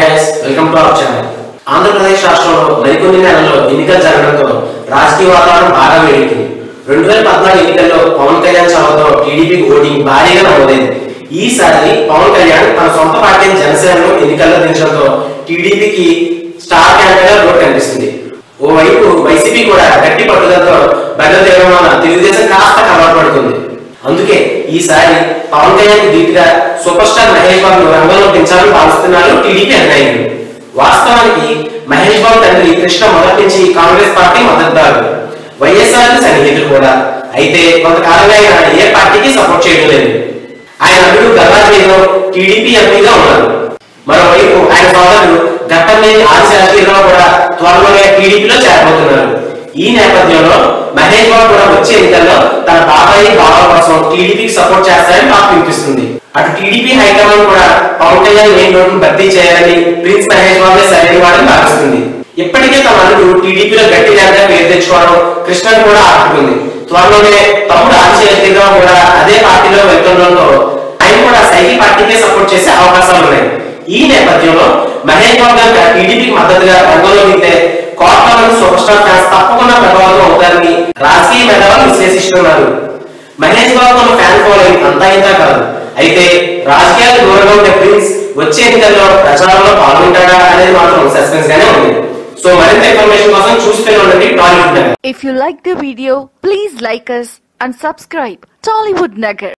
guys, welcome to our channel. Andhra Pradesh రాష్ట్రంలో మరికొన్ని నెలల్లో ఎన్నికలు జరగడంతో రాజకీయ వాతావరణం బాగా వేడెక్కింది. 2014 ఎన్నికల్లో పవన్ కళ్యాణ్ చొరవతో టీడీపీకి ఓటింగ్ భారీగా నమోదైంది. ఈసారి పవన్ కళ్యాణ్ తన సొంత పార్టీ జనసేనను ఎన్నికల్లో దించడంతో టీడీపీకి స్టార్ క్యాండిడేట్గా రోడ్ కనిపిస్తుంది. ఓవైపు వైసీపీ కూడా గట్టి పట్టుదలతో బయలు తీయడం వల్ల తెలుగుదేశం కాస్త కలవరపడుతుంది. అందుకే ఈసారి పవన్ కళ్యాణ్ ధీటుగా సూపర్ స్టార్ మహేష్ బాబు రంగంలో దించాలని భావిస్తున్నారు టీడీపీ అధినాయకులు. వాస్తవానికి మహేష్ బాబు తండ్రి కృష్ణ మొదటి నుంచి కాంగ్రెస్ పార్టీ మద్దతుదారు, వైఎస్ఆర్ సన్నిహితులు కూడా. అయితే కొంతకాలంగా ఆయన ఏ పార్టీకి సపోర్ట్ చేయడం లేదు. ఆయన అల్లుడు గల్లాజీలో టీడీపీ ఎంపీగా ఉన్నారు. మరోవైపు ఆయన సోదరుడు ఘట్టంనేని ఆదిశేషగిరిరావు కూడా త్వరలోనే టీడీపీలో చేరబోతున్నారు. ఈ నేపథ్యంలో మహేష్ బాబు కూడా వచ్చే ఎన్నికల్లో తన బాబాయి బాబా కోసం టీడీపీకి సపోర్ట్ చేస్తారని టాక్ వినిపిస్తుంది. అటు టీడీపీ హైకమాండ్ కూడా పవన్ కళ్యాణ్ మెయిన్ రోడ్ను భర్తీ చేయాలని ప్రిన్స్ మహేష్ బాబే సరైన వాడని భావిస్తుంది. ఇప్పటికే తమ అల్లుడు టీడీపీలో గట్టి నేతగా పేరు తెచ్చుకోవడం కృష్ణను కూడా ఆపుకుంది. త్వరలోనే తమ్ముడు ఆదిశేషగిరిరావు కూడా అదే పార్టీలో వెళ్తుండడంతో ఆయన కూడా సైకిల్ పార్టీకే సపోర్ట్ చేసే అవకాశాలు ఉన్నాయి. ఈ నేపథ్యంలో మహేష్ బాబు గారు టీడీపీకి మద్దతుగా రంగంలో దిగితే కోట్ల సూపర్ స్టార్ ఫ్యాన్స్ తప్పకుండా ప్రభావితం అవుతారని రాజకీయ మేధావులు విశ్లేషిస్తున్నారు. మహేష్ బాబు ఫ్యాన్ ఫాలోయింగ్ అంతా ఇంతా కాదు. అయితే రాజకీయాలకు దూరంగా ఉండే ప్రిన్స్ వచ్చే ఎన్నికల్లో ప్రచారంలో పాల్గొంటాడా అనేది మాత్రం సస్పెన్స్ గానే ఉంది. సో మరింత ఇన్ఫర్మేషన్ కోసం చూస్తూనే ఉండండి Tollywood Nagar. If you like the video, please like us and subscribe Tollywood Nagar.